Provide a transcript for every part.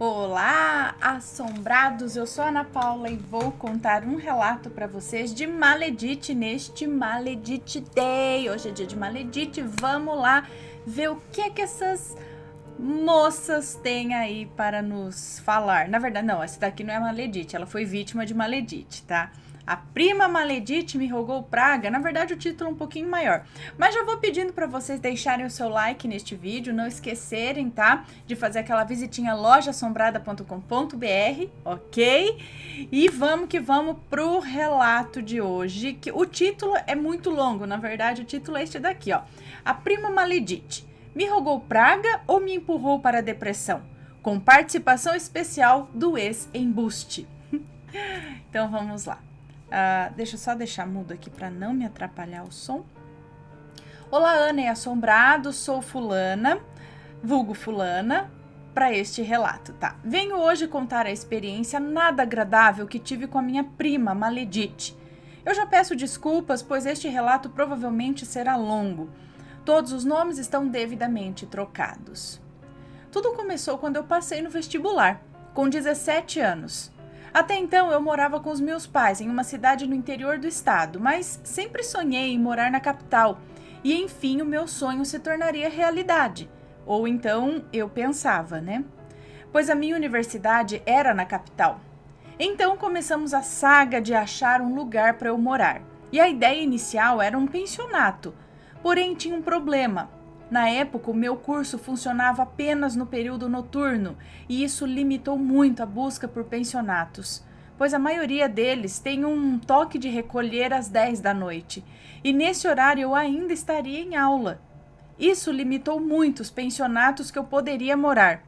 Olá, assombrados! Eu sou a Ana Paula e vou contar um relato para vocês de Maledite neste Maledite Day. Hoje é dia de Maledite, vamos lá ver o que é que essas moças têm aí para nos falar. Na verdade, não, essa daqui não é Maledite, ela foi vítima de Maledite, tá? A prima Maledite me rogou praga. Na verdade, o título é um pouquinho maior. Mas já vou pedindo para vocês deixarem o seu like neste vídeo. Não esquecerem, tá? De fazer aquela visitinha lojassombrada.com.br, ok? E vamos que vamos pro relato de hoje. Que o título é muito longo. Na verdade, o título é este daqui, ó. A prima Maledite me rogou praga ou me empurrou para a depressão? Com participação especial do ex-embuste. Então, vamos lá. Deixa eu só deixar mudo aqui para não me atrapalhar o som. Olá, Ana e assombrado, sou fulana, vulgo fulana, para este relato, tá? Venho hoje contar a experiência nada agradável que tive com a minha prima Maledite. Eu já peço desculpas, pois este relato provavelmente será longo. Todos os nomes estão devidamente trocados. Tudo começou quando eu passei no vestibular, com 17 anos. Até então eu morava com os meus pais em uma cidade no interior do estado, mas sempre sonhei em morar na capital e enfim o meu sonho se tornaria realidade. Ou então eu pensava, né? Pois a minha universidade era na capital. Então começamos a saga de achar um lugar para eu morar. E a ideia inicial era um pensionato, porém tinha um problema. Na época, o meu curso funcionava apenas no período noturno e isso limitou muito a busca por pensionatos, pois a maioria deles tem um toque de recolher às 10 da noite e nesse horário eu ainda estaria em aula. Isso limitou muito os pensionatos que eu poderia morar.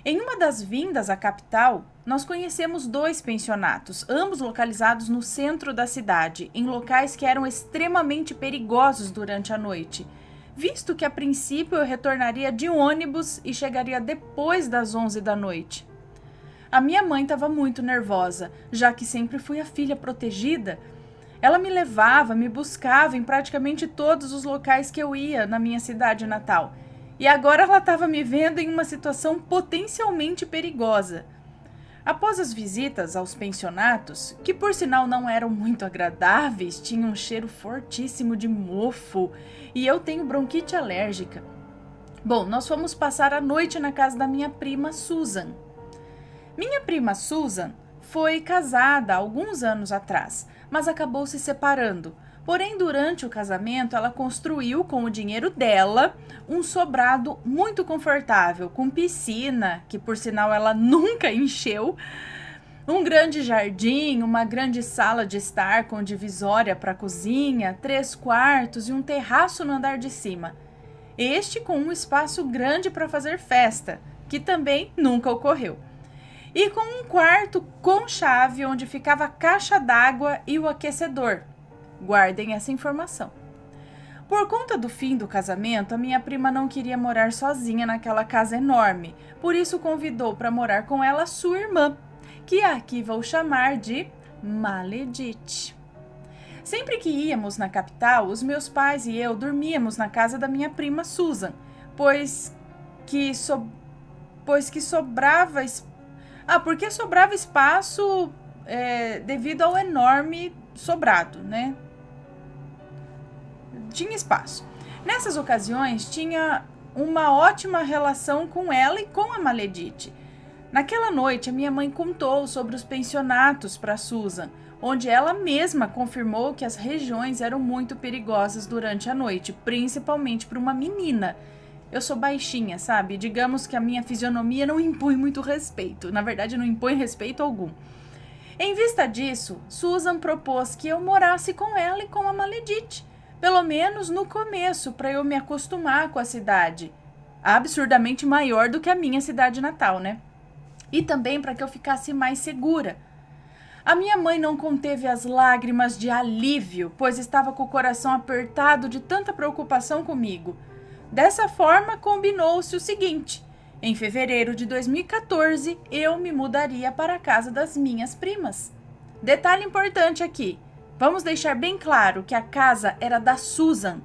Em uma das vindas à capital, nós conhecemos 2 pensionatos, ambos localizados no centro da cidade, em locais que eram extremamente perigosos durante a noite. Visto que a princípio eu retornaria de ônibus e chegaria depois das 11 da noite. A minha mãe estava muito nervosa, já que sempre fui a filha protegida. Ela me levava, me buscava em praticamente todos os locais que eu ia na minha cidade natal. E agora ela estava me vendo em uma situação potencialmente perigosa. Após as visitas aos pensionatos, que por sinal não eram muito agradáveis, tinham um cheiro fortíssimo de mofo e eu tenho bronquite alérgica. Bom, nós fomos passar a noite na casa da minha prima Susan. Minha prima Susan foi casada há alguns anos atrás, mas acabou se separando. Porém, durante o casamento, ela construiu com o dinheiro dela um sobrado muito confortável, com piscina, que por sinal ela nunca encheu, um grande jardim, uma grande sala de estar com divisória para a cozinha, 3 quartos e um terraço no andar de cima. Este com um espaço grande para fazer festa, que também nunca ocorreu. E com um quarto com chave onde ficava a caixa d'água e o aquecedor. Guardem essa informação. Por conta do fim do casamento, a minha prima não queria morar sozinha naquela casa enorme, por isso convidou para morar com ela sua irmã, que aqui vou chamar de Maledite. Sempre que íamos na capital, os meus pais e eu dormíamos na casa da minha prima Susan, porque sobrava espaço devido ao enorme sobrado, né? Tinha espaço. Nessas ocasiões, tinha uma ótima relação com ela e com a Maledite. Naquela noite, a minha mãe contou sobre os pensionatos para Susan, onde ela mesma confirmou que as regiões eram muito perigosas durante a noite, principalmente para uma menina. Eu sou baixinha, sabe? Digamos que a minha fisionomia não impõe muito respeito. Na verdade, não impõe respeito algum. Em vista disso, Susan propôs que eu morasse com ela e com a Maledite, pelo menos no começo, para eu me acostumar com a cidade, absurdamente maior do que a minha cidade natal, né? E também para que eu ficasse mais segura. A minha mãe não conteve as lágrimas de alívio, pois estava com o coração apertado de tanta preocupação comigo. Dessa forma, combinou-se o seguinte: em fevereiro de 2014, eu me mudaria para a casa das minhas primas. Detalhe importante aqui: vamos deixar bem claro que a casa era da Susan.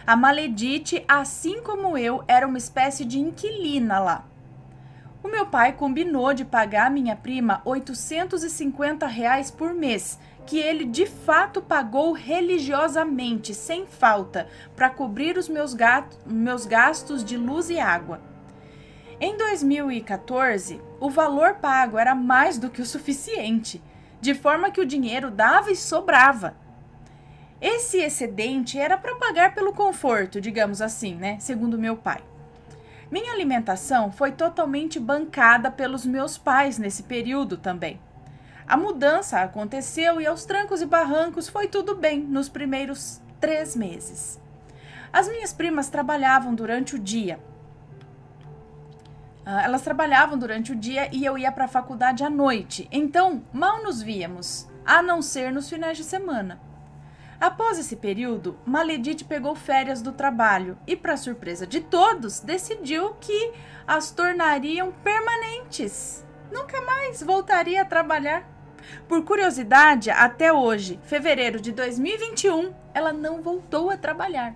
A Maledite, assim como eu, era uma espécie de inquilina lá. O meu pai combinou de pagar minha prima R$ 850 por mês, que ele de fato pagou religiosamente, sem falta, para cobrir os meus gastos de luz e água. Em 2014, o valor pago era mais do que o suficiente, de forma que o dinheiro dava e sobrava. Esse excedente era para pagar pelo conforto, digamos assim, né? Segundo meu pai. Minha alimentação foi totalmente bancada pelos meus pais nesse período também. A mudança aconteceu e aos trancos e barrancos foi tudo bem nos primeiros 3 meses. As minhas primas trabalhavam durante o dia. Elas trabalhavam durante o dia e eu ia para a faculdade à noite, então mal nos víamos, a não ser nos finais de semana. Após esse período, Maledite pegou férias do trabalho e, para surpresa de todos, decidiu que as tornariam permanentes. Nunca mais voltaria a trabalhar. Por curiosidade, até hoje, fevereiro de 2021, ela não voltou a trabalhar.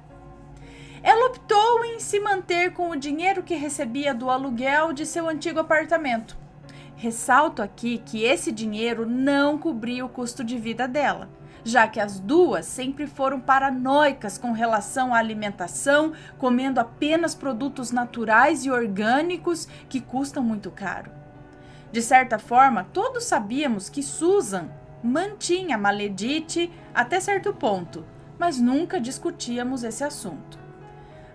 Ela optou em se manter com o dinheiro que recebia do aluguel de seu antigo apartamento. Ressalto aqui que esse dinheiro não cobria o custo de vida dela, já que as duas sempre foram paranoicas com relação à alimentação, comendo apenas produtos naturais e orgânicos que custam muito caro. De certa forma, todos sabíamos que Susan mantinha Maledite até certo ponto, mas nunca discutíamos esse assunto.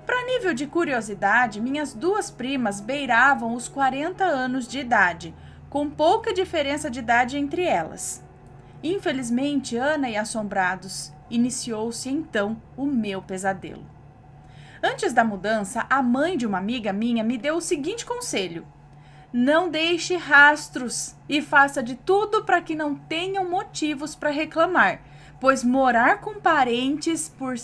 Para nível de curiosidade, minhas duas primas beiravam os 40 anos de idade, com pouca diferença de idade entre elas. Infelizmente, Ana e Assombrados, iniciou-se então o meu pesadelo. Antes da mudança, a mãe de uma amiga minha me deu o seguinte conselho: não deixe rastros e faça de tudo para que não tenham motivos para reclamar, pois morar com parentes pode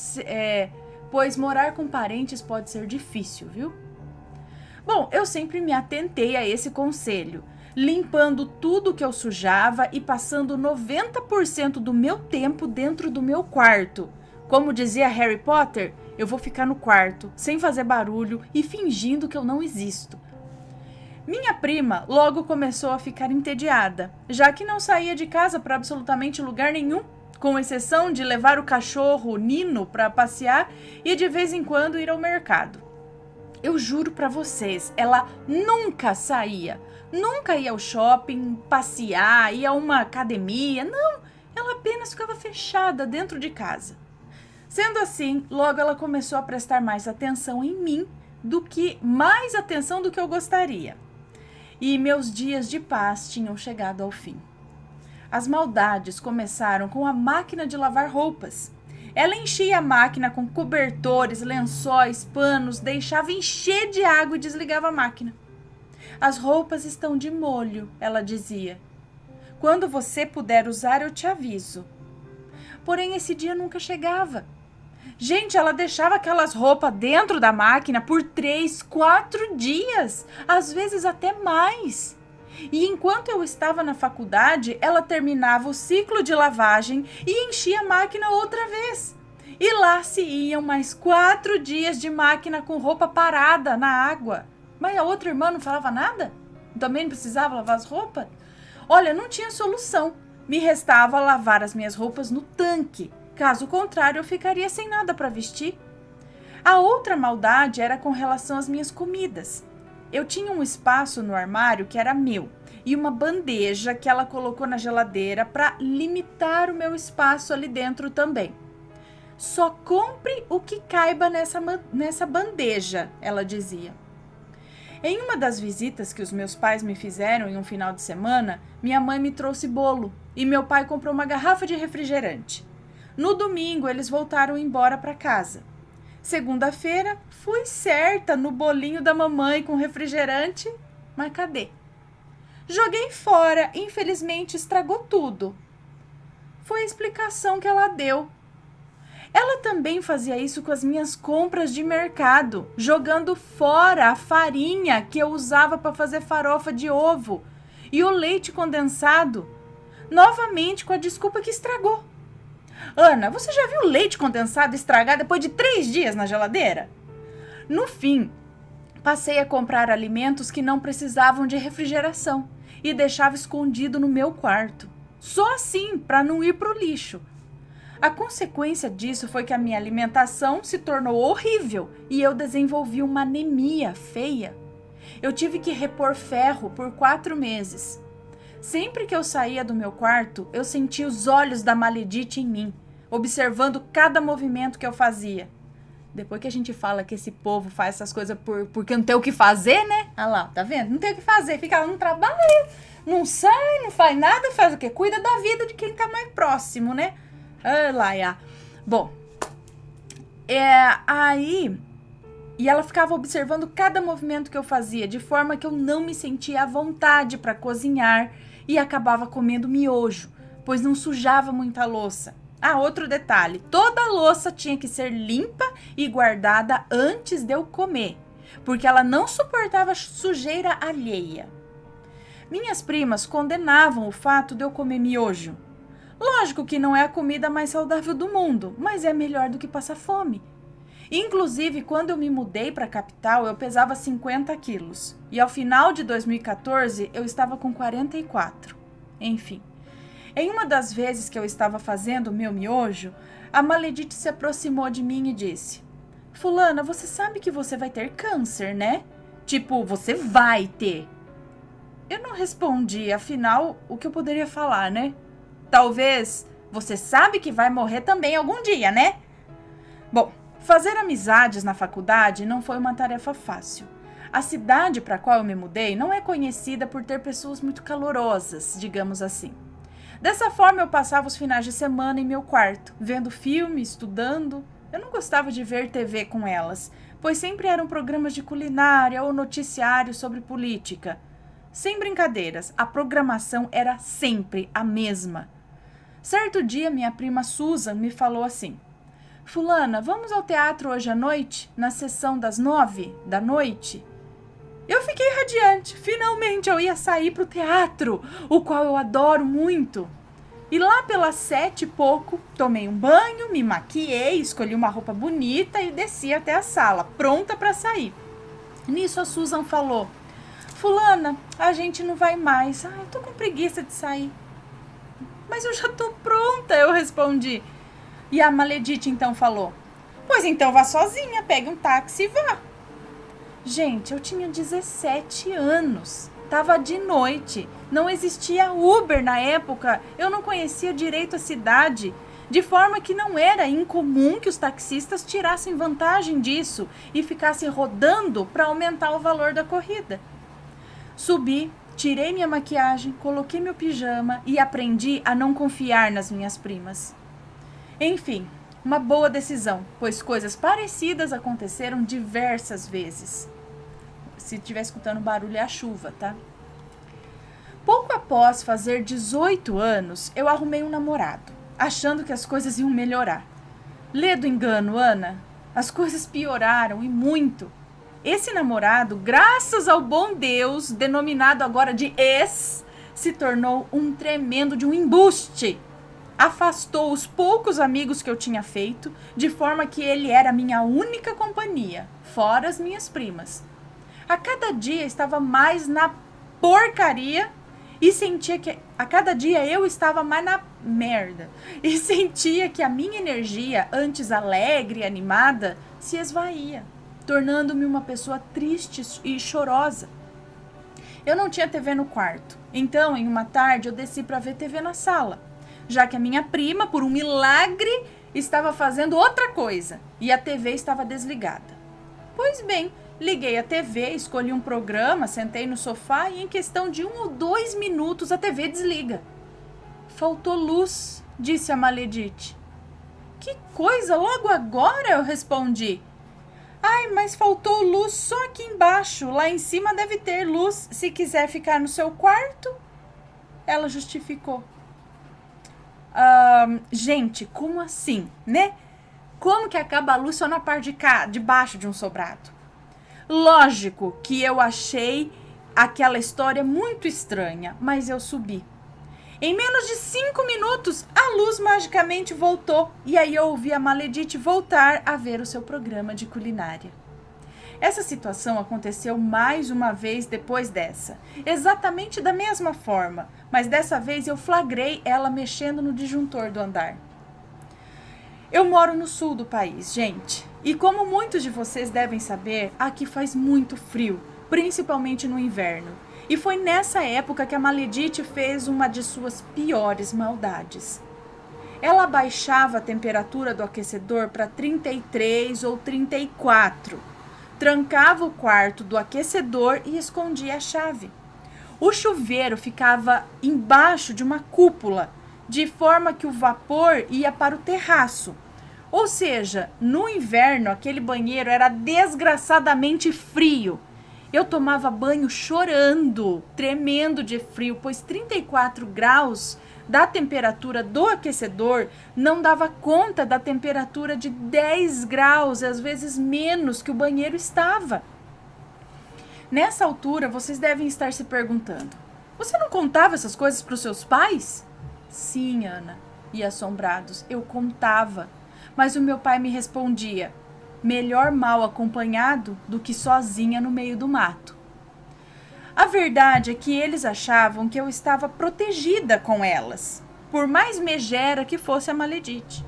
ser difícil, viu? Bom, eu sempre me atentei a esse conselho, limpando tudo que eu sujava e passando 90% do meu tempo dentro do meu quarto. Como dizia Harry Potter, eu vou ficar no quarto, sem fazer barulho e fingindo que eu não existo. Minha prima logo começou a ficar entediada, já que não saía de casa para absolutamente lugar nenhum, com exceção de levar o cachorro Nino para passear e de vez em quando ir ao mercado. Eu juro para vocês, ela nunca saía, nunca ia ao shopping, passear, ia a uma academia, não, ela apenas ficava fechada dentro de casa. Sendo assim, logo ela começou a prestar mais atenção em mim, mais atenção do que eu gostaria. E meus dias de paz tinham chegado ao fim. As maldades começaram com a máquina de lavar roupas. Ela enchia a máquina com cobertores, lençóis, panos, deixava encher de água e desligava a máquina. As roupas estão de molho, ela dizia. Quando você puder usar, eu te aviso. Porém, esse dia nunca chegava. Gente, ela deixava aquelas roupas dentro da máquina por 3, 4 dias, às vezes até mais. E enquanto eu estava na faculdade, ela terminava o ciclo de lavagem e enchia a máquina outra vez. E lá se iam mais 4 dias de máquina com roupa parada na água. Mas a outra irmã não falava nada? Também não precisava lavar as roupas? Olha, não tinha solução. Me restava lavar as minhas roupas no tanque. Caso contrário, eu ficaria sem nada para vestir. A outra maldade era com relação às minhas comidas. Eu tinha um espaço no armário que era meu e uma bandeja que ela colocou na geladeira para limitar o meu espaço ali dentro também. Só compre o que caiba nessa bandeja, ela dizia. Em uma das visitas que os meus pais me fizeram em um final de semana, minha mãe me trouxe bolo e meu pai comprou uma garrafa de refrigerante. No domingo, eles voltaram embora para casa. Segunda-feira, fui certa no bolinho da mamãe com refrigerante, mas cadê? Joguei fora, infelizmente estragou tudo. Foi a explicação que ela deu. Ela também fazia isso com as minhas compras de mercado, jogando fora a farinha que eu usava para fazer farofa de ovo e o leite condensado, novamente com a desculpa que estragou. Ana, você já viu leite condensado estragar depois de 3 dias na geladeira? No fim, Passei a comprar alimentos que não precisavam de refrigeração e deixava escondido no meu quarto. Só assim, para não ir pro lixo. A consequência disso foi que a minha alimentação se tornou horrível e eu desenvolvi uma anemia feia. Eu tive que repor ferro por 4 meses. Sempre que eu saía do meu quarto, eu sentia os olhos da Maledite em mim, observando cada movimento que eu fazia. Depois que a gente fala que esse povo faz essas coisas porque não tem o que fazer, né? Olha lá, tá vendo? Não tem o que fazer, fica lá no trabalho, não sai, não faz nada, faz o quê? Cuida da vida de quem tá mais próximo, né? Olha lá, já. Bom, aí... E ela ficava observando cada movimento que eu fazia, de forma que eu não me sentia à vontade para cozinhar e acabava comendo miojo, pois não sujava muita louça. Ah, outro detalhe, toda a louça tinha que ser limpa e guardada antes de eu comer, porque ela não suportava sujeira alheia. Minhas primas condenavam o fato de eu comer miojo. Lógico que não é a comida mais saudável do mundo, mas é melhor do que passar fome. Inclusive, quando eu me mudei para a capital, eu pesava 50 quilos. E ao final de 2014, eu estava com 44. Enfim. Em uma das vezes que eu estava fazendo o meu miojo, a Maledite se aproximou de mim e disse: Fulana, você sabe que você vai ter câncer, né? Tipo, você vai ter. Eu não respondi, afinal, o que eu poderia falar, né? Talvez, você sabe que vai morrer também algum dia, né? Bom, fazer amizades na faculdade não foi uma tarefa fácil. A cidade para a qual eu me mudei não é conhecida por ter pessoas muito calorosas, digamos assim. Dessa forma, eu passava os finais de semana em meu quarto, vendo filme, estudando. Eu não gostava de ver TV com elas, pois sempre eram programas de culinária ou noticiários sobre política. Sem brincadeiras, a programação era sempre a mesma. Certo dia, minha prima Susan me falou assim: Fulana, vamos ao teatro hoje à noite, na sessão das 9 da noite? Eu fiquei radiante. Finalmente eu ia sair pro teatro, o qual eu adoro muito. E lá pelas 7 e pouco, tomei um banho, me maquiei, escolhi uma roupa bonita e desci até a sala, pronta para sair. Nisso a Susan falou: Fulana, a gente não vai mais. Eu tô com preguiça de sair. Mas eu já tô pronta, eu respondi. E a Maledite então falou: Pois então vá sozinha, pegue um táxi e vá. Gente, eu tinha 17 anos, tava de noite, não existia Uber na época, eu não conhecia direito a cidade, de forma que não era incomum que os taxistas tirassem vantagem disso e ficassem rodando para aumentar o valor da corrida. Subi, tirei minha maquiagem, coloquei meu pijama e aprendi a não confiar nas minhas primas. Enfim, uma boa decisão, pois coisas parecidas aconteceram diversas vezes. Se estiver escutando barulho é a chuva, tá? Pouco após fazer 18 anos, eu arrumei um namorado, achando que as coisas iam melhorar. Lê do engano, Ana, as coisas pioraram e muito. Esse namorado, graças ao bom Deus, denominado agora de ex, se tornou um tremendo de um embuste. Afastou os poucos amigos que eu tinha feito, de forma que ele era a minha única companhia, fora as minhas primas. A cada dia estava mais na porcaria e sentia que a cada dia eu estava mais na merda. E sentia que a minha energia, antes alegre e animada, se esvaía, tornando-me uma pessoa triste e chorosa. Eu não tinha TV no quarto, então em uma tarde eu desci para ver TV na sala, já que a minha prima, por um milagre, estava fazendo outra coisa e a TV estava desligada. Pois bem, liguei a TV, escolhi um programa, sentei no sofá e em questão de 1 ou 2 minutos a TV desliga. Faltou luz, disse a Maledite. Que coisa, logo agora? Eu respondi. Ai, mas faltou luz só aqui embaixo, lá em cima deve ter luz, se quiser ficar no seu quarto. Ela justificou. Gente, como assim, né? Como que acaba a luz só na parte de cá, debaixo de um sobrado? Lógico que eu achei aquela história muito estranha, mas eu subi. Em menos de 5 minutos, a luz magicamente voltou e aí eu ouvi a Maledite voltar a ver o seu programa de culinária. Essa situação aconteceu mais uma vez depois dessa, exatamente da mesma forma, mas dessa vez eu flagrei ela mexendo no disjuntor do andar. Eu moro no sul do país, gente, e como muitos de vocês devem saber, aqui faz muito frio, principalmente no inverno. E foi nessa época que a Maledite fez uma de suas piores maldades. Ela abaixava a temperatura do aquecedor para 33 ou 34. Trancava o quarto do aquecedor e escondia a chave. O chuveiro ficava embaixo de uma cúpula, de forma que o vapor ia para o terraço. Ou seja, no inverno aquele banheiro era desgraçadamente frio. Eu tomava banho chorando, tremendo de frio, pois 34 graus da temperatura do aquecedor não dava conta da temperatura de 10 graus, às vezes menos, que o banheiro estava. Nessa altura, vocês devem estar se perguntando: você não contava essas coisas para os seus pais? Sim, Ana, e assombrados, eu contava. Mas o meu pai me respondia: melhor mal acompanhado do que sozinha no meio do mato. A verdade é que eles achavam que eu estava protegida com elas, por mais megera que fosse a Maledite.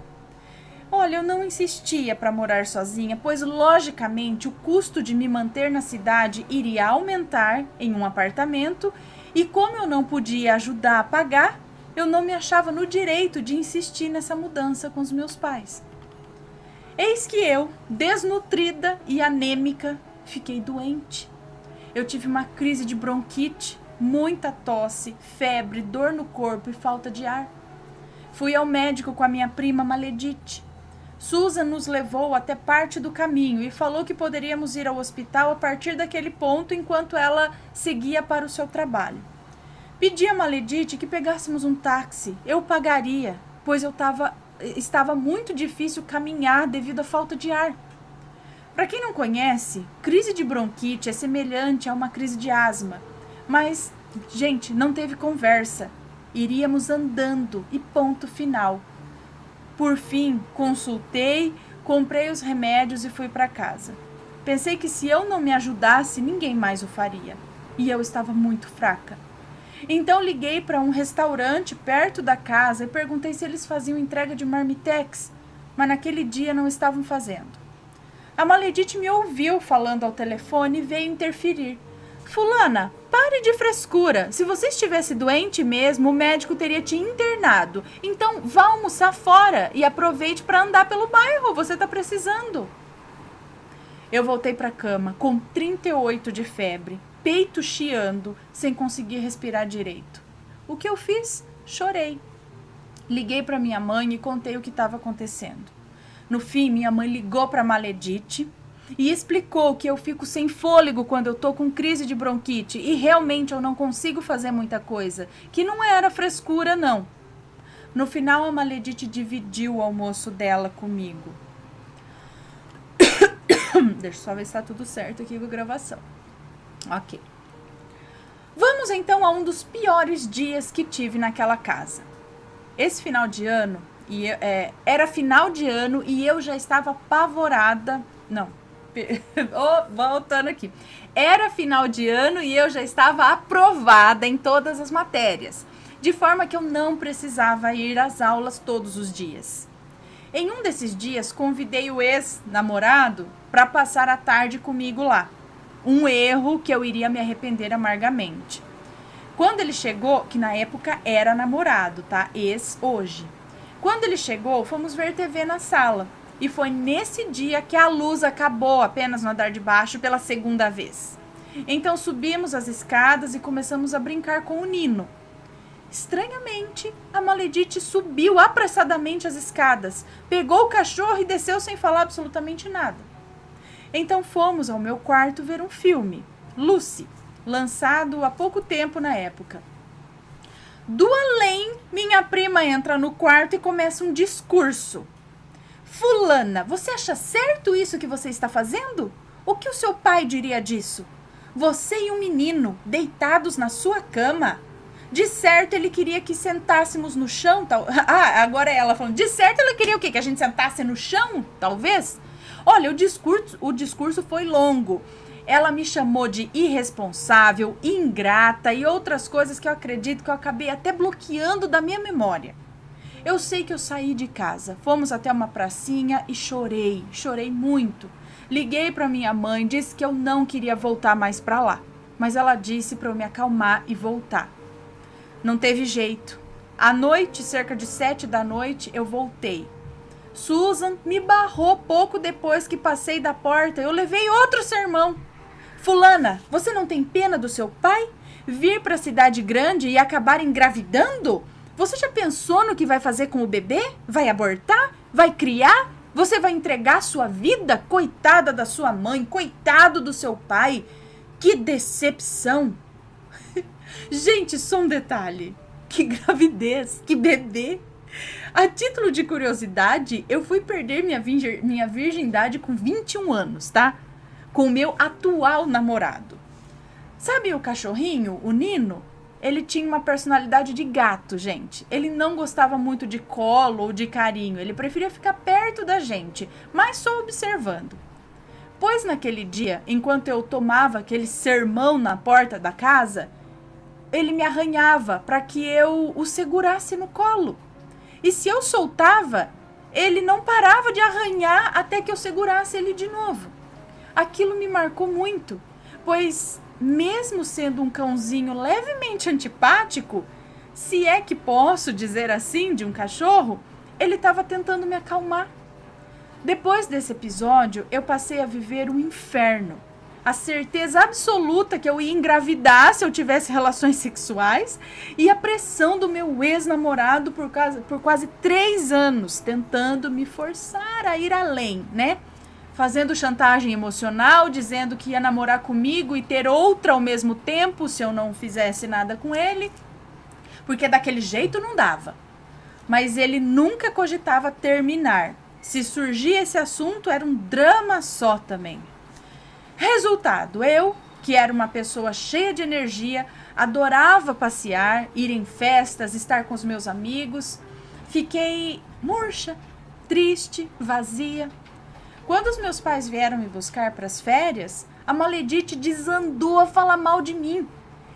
Olha, eu não insistia para morar sozinha, pois logicamente o custo de me manter na cidade iria aumentar em um apartamento, e como eu não podia ajudar a pagar, eu não me achava no direito de insistir nessa mudança com os meus pais. Eis que eu, desnutrida e anêmica, fiquei doente. Eu tive uma crise de bronquite, muita tosse, febre, dor no corpo e falta de ar. Fui ao médico com a minha prima Maledite. Susan nos levou até parte do caminho e falou que poderíamos ir ao hospital a partir daquele ponto enquanto ela seguia para o seu trabalho. Pedi a Maledite que pegássemos um táxi. Eu pagaria, pois estava muito difícil caminhar devido à falta de ar. Para quem não conhece, crise de bronquite é semelhante a uma crise de asma. Mas, gente, não teve conversa. Iríamos andando e ponto final. Por fim, consultei, comprei os remédios e fui para casa. Pensei que se eu não me ajudasse, ninguém mais o faria. E eu estava muito fraca. Então liguei para um restaurante perto da casa e perguntei se eles faziam entrega de marmitex, mas naquele dia não estavam fazendo. A Maledite me ouviu falando ao telefone e veio interferir. Fulana, pare de frescura. Se você estivesse doente mesmo, o médico teria te internado. Então vá almoçar fora e aproveite para andar pelo bairro, você está precisando. Eu voltei para a cama com 38 de febre, peito chiando, sem conseguir respirar direito. O que eu fiz? Chorei. Liguei para minha mãe e contei o que estava acontecendo. No fim, minha mãe ligou para Maledite e explicou que eu fico sem fôlego quando eu tô com crise de bronquite e realmente eu não consigo fazer muita coisa, que não era frescura, não. No final, a Maledite dividiu o almoço dela comigo. Deixa eu só ver se tá tudo certo aqui com a gravação. Ok. Vamos então a um dos piores dias que tive naquela casa. Esse final de ano, era final de ano e eu já estava apavorada. Não, voltando aqui. Era final de ano e eu já estava aprovada em todas as matérias, de forma que eu não precisava ir às aulas todos os dias. Em um desses dias, convidei o ex-namorado para passar a tarde comigo lá. Um erro que eu iria me arrepender amargamente. Quando ele chegou, que na época era namorado, tá? Ex hoje. Quando ele chegou, fomos ver TV na sala. E foi nesse dia que a luz acabou apenas no andar de baixo pela segunda vez. Então subimos as escadas e começamos a brincar com o Nino. Estranhamente, a Maledite subiu apressadamente as escadas, pegou o cachorro e desceu sem falar absolutamente nada. Então fomos ao meu quarto ver um filme, Lucy, lançado há pouco tempo na época. Do além, minha prima entra no quarto e começa um discurso. Fulana, você acha certo isso que você está fazendo? O que o seu pai diria disso? Você e um menino deitados na sua cama? De certo ele queria que sentássemos no chão, agora é ela falando. De certo ele queria o quê? Que a gente sentasse no chão, talvez? Olha, o discurso foi longo. Ela me chamou de irresponsável, ingrata e outras coisas que eu acredito que eu acabei até bloqueando da minha memória. Eu sei que eu saí de casa, fomos até uma pracinha e chorei muito. Liguei para minha mãe, disse que eu não queria voltar mais para lá, mas ela disse para eu me acalmar e voltar. Não teve jeito. À noite, cerca de 7 da noite, eu voltei. Susan me barrou pouco depois que passei da porta. Eu levei outro sermão. Fulana, você não tem pena do seu pai? Vir para a cidade grande e acabar engravidando? Você já pensou no que vai fazer com o bebê? Vai abortar? Vai criar? Você vai entregar sua vida? Coitada da sua mãe, coitado do seu pai. Que decepção! Gente, só um detalhe. Que gravidez, que bebê. A título de curiosidade, eu fui perder minha virgindade com 21 anos, tá? Com o meu atual namorado. Sabe o cachorrinho, o Nino? Ele tinha uma personalidade de gato, gente. Ele não gostava muito de colo ou de carinho. Ele preferia ficar perto da gente, mas só observando. Pois naquele dia, enquanto eu tomava aquele sermão na porta da casa, ele me arranhava para que eu o segurasse no colo. E se eu soltava, ele não parava de arranhar até que eu segurasse ele de novo. Aquilo me marcou muito, pois mesmo sendo um cãozinho levemente antipático, se é que posso dizer assim de um cachorro, ele estava tentando me acalmar. Depois desse episódio, eu passei a viver um inferno. A certeza absoluta que eu ia engravidar se eu tivesse relações sexuais e a pressão do meu ex-namorado por quase 3 anos, tentando me forçar a ir além, né? Fazendo chantagem emocional, dizendo que ia namorar comigo e ter outra ao mesmo tempo se eu não fizesse nada com ele, porque daquele jeito não dava. Mas ele nunca cogitava terminar. Se surgia esse assunto, era um drama só também. Resultado, eu, que era uma pessoa cheia de energia, adorava passear, ir em festas, estar com os meus amigos, fiquei murcha, triste, vazia. Quando os meus pais vieram me buscar para as férias, a Maledite desandou a falar mal de mim,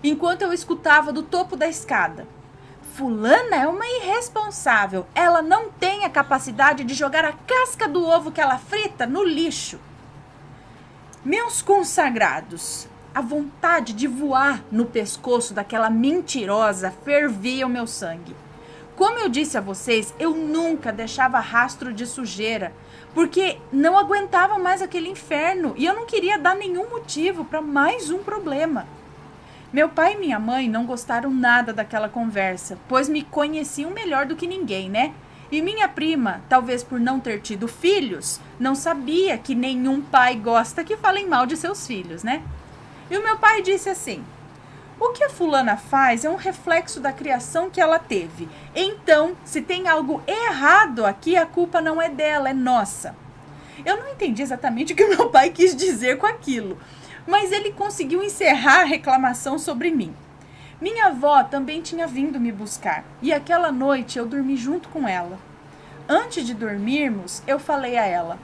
enquanto eu escutava do topo da escada. Fulana é uma irresponsável, ela não tem a capacidade de jogar a casca do ovo que ela frita no lixo. Meus consagrados, a vontade de voar no pescoço daquela mentirosa fervia o meu sangue. Como eu disse a vocês, eu nunca deixava rastro de sujeira, porque não aguentava mais aquele inferno e eu não queria dar nenhum motivo para mais um problema. Meu pai e minha mãe não gostaram nada daquela conversa, pois me conheciam melhor do que ninguém, né? E minha prima, talvez por não ter tido filhos, não sabia que nenhum pai gosta que falem mal de seus filhos, né? E o meu pai disse assim: o que a fulana faz é um reflexo da criação que ela teve. Então, se tem algo errado aqui, a culpa não é dela, é nossa. Eu não entendi exatamente o que o meu pai quis dizer com aquilo, mas ele conseguiu encerrar a reclamação sobre mim. Minha avó também tinha vindo me buscar, e aquela noite eu dormi junto com ela. Antes de dormirmos, eu falei a ela: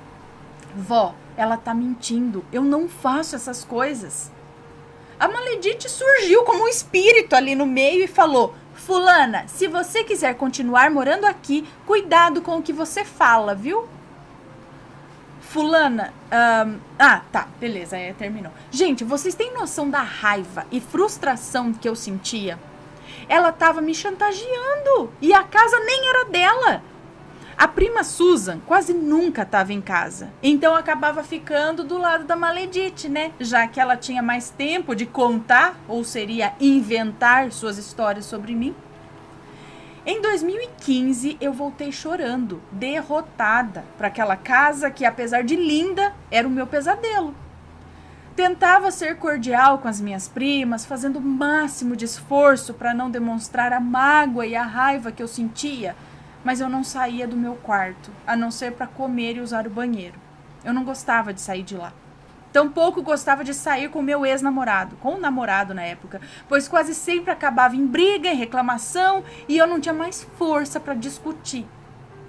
vó, ela tá mentindo, eu não faço essas coisas. A Maledite surgiu como um espírito ali no meio e falou: fulana, se você quiser continuar morando aqui, cuidado com o que você fala, viu? Fulana, tá, beleza, aí terminou. Gente, vocês têm noção da raiva e frustração que eu sentia? Ela tava me chantageando e a casa nem era dela. A prima Susan quase nunca estava em casa, então acabava ficando do lado da Maledite, né? Já que ela tinha mais tempo de contar, ou seria inventar suas histórias sobre mim. Em 2015, eu voltei chorando, derrotada, para aquela casa que, apesar de linda, era o meu pesadelo. Tentava ser cordial com as minhas primas, fazendo o máximo de esforço para não demonstrar a mágoa e a raiva que eu sentia, mas eu não saía do meu quarto, a não ser para comer e usar o banheiro. Eu não gostava de sair de lá. Tampouco gostava de sair com o meu ex-namorado, com o namorado na época, pois quase sempre acabava em briga, em reclamação e eu não tinha mais força para discutir.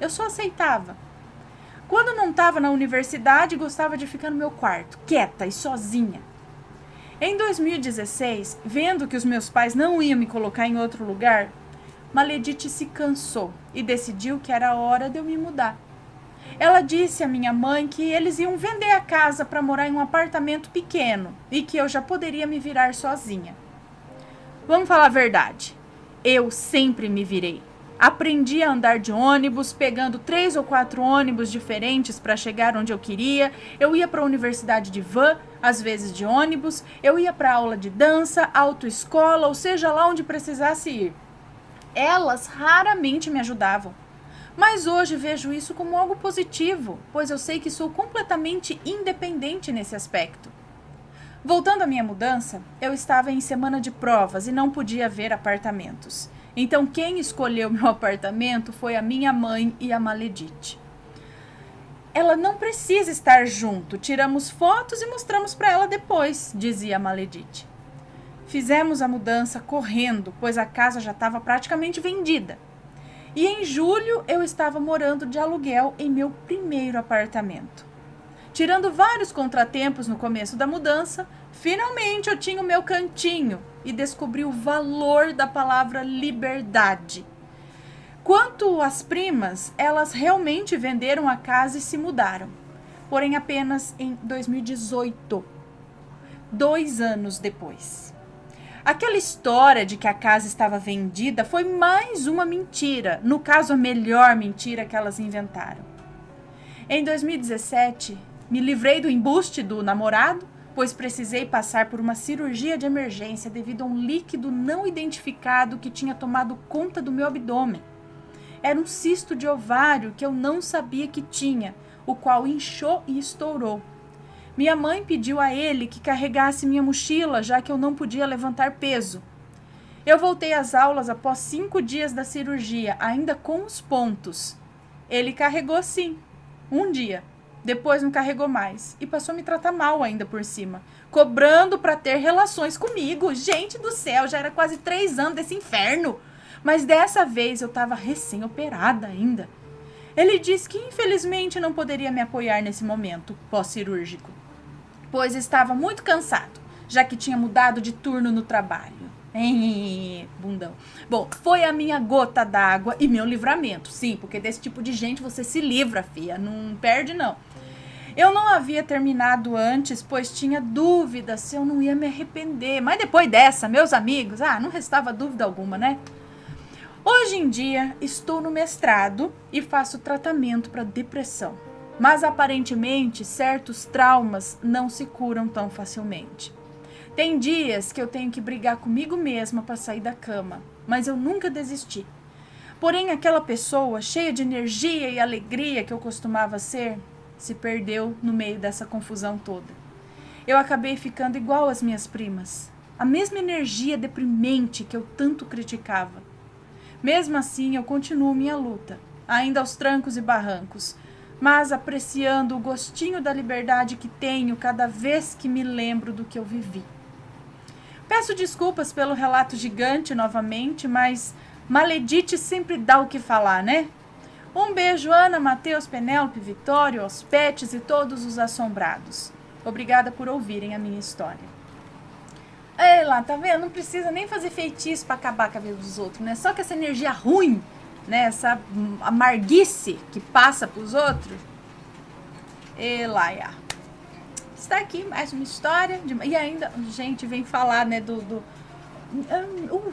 Eu só aceitava. Quando não estava na universidade, gostava de ficar no meu quarto, quieta e sozinha. Em 2016, vendo que os meus pais não iam me colocar em outro lugar, Maledite se cansou e decidiu que era hora de eu me mudar. Ela disse à minha mãe que eles iam vender a casa para morar em um apartamento pequeno e que eu já poderia me virar sozinha. Vamos falar a verdade. Eu sempre me virei. Aprendi a andar de ônibus, pegando 3 ou 4 ônibus diferentes para chegar onde eu queria. Eu ia para a universidade de van, às vezes de ônibus. Eu ia para aula de dança, autoescola, ou seja lá onde precisasse ir. Elas raramente me ajudavam. Mas hoje vejo isso como algo positivo, pois eu sei que sou completamente independente nesse aspecto. Voltando à minha mudança, eu estava em semana de provas e não podia ver apartamentos. Então quem escolheu meu apartamento foi a minha mãe e a Maledite. Ela não precisa estar junto, tiramos fotos e mostramos para ela depois, dizia a Maledite. Fizemos a mudança correndo, pois a casa já estava praticamente vendida. E em julho eu estava morando de aluguel em meu primeiro apartamento. Tirando vários contratempos no começo da mudança, finalmente eu tinha o meu cantinho e descobri o valor da palavra liberdade. Quanto às primas, elas realmente venderam a casa e se mudaram. Porém, apenas em 2018, 2 anos depois. Aquela história de que a casa estava vendida foi mais uma mentira, no caso a melhor mentira que elas inventaram. Em 2017, me livrei do embuste do namorado, pois precisei passar por uma cirurgia de emergência devido a um líquido não identificado que tinha tomado conta do meu abdômen. Era um cisto de ovário que eu não sabia que tinha, o qual inchou e estourou. Minha mãe pediu a ele que carregasse minha mochila, já que eu não podia levantar peso. Eu voltei às aulas após 5 dias da cirurgia, ainda com os pontos. Ele carregou sim, 1 dia. Depois não carregou mais. E passou a me tratar mal ainda por cima. Cobrando para ter relações comigo. Gente do céu, já era quase 3 anos desse inferno. Mas dessa vez eu estava recém-operada ainda. Ele disse que infelizmente não poderia me apoiar nesse momento pós-cirúrgico, pois estava muito cansado, já que tinha mudado de turno no trabalho. Bundão. Bom, foi a minha gota d'água e meu livramento. Sim, porque desse tipo de gente você se livra, fia. Não perde, não. Eu não havia terminado antes, pois tinha dúvida se eu não ia me arrepender. Mas depois dessa, meus amigos, não restava dúvida alguma, né? Hoje em dia, estou no mestrado e faço tratamento para depressão. Mas aparentemente, certos traumas não se curam tão facilmente. Tem dias que eu tenho que brigar comigo mesma para sair da cama, mas eu nunca desisti. Porém, aquela pessoa cheia de energia e alegria que eu costumava ser, se perdeu no meio dessa confusão toda. Eu acabei ficando igual às minhas primas, a mesma energia deprimente que eu tanto criticava. Mesmo assim, eu continuo minha luta, ainda aos trancos e barrancos, mas apreciando o gostinho da liberdade que tenho cada vez que me lembro do que eu vivi. Peço desculpas pelo relato gigante novamente, mas Maledite sempre dá o que falar, né? Um beijo, Ana, Matheus, Penélope, Vitório, aos pets e todos os assombrados. Obrigada por ouvirem a minha história. Ei lá, tá vendo? Não precisa nem fazer feitiço pra acabar com a vida dos outros, né? Só que essa energia ruim, né? Essa amarguice que passa pros outros. E lá, está aqui mais uma história. E ainda, gente, vem falar, né,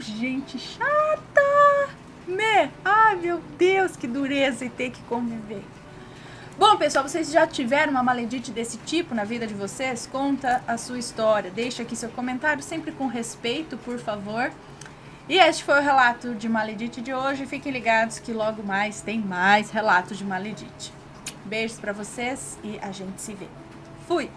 gente chata, né? Ai, meu Deus, que dureza e ter que conviver. Bom, pessoal, vocês já tiveram uma maledite desse tipo na vida de vocês? Conta a sua história. Deixa aqui seu comentário, sempre com respeito, por favor. E este foi o relato de maledite de hoje. Fiquem ligados que logo mais tem mais relatos de maledite. Beijos pra vocês e a gente se vê. Fui!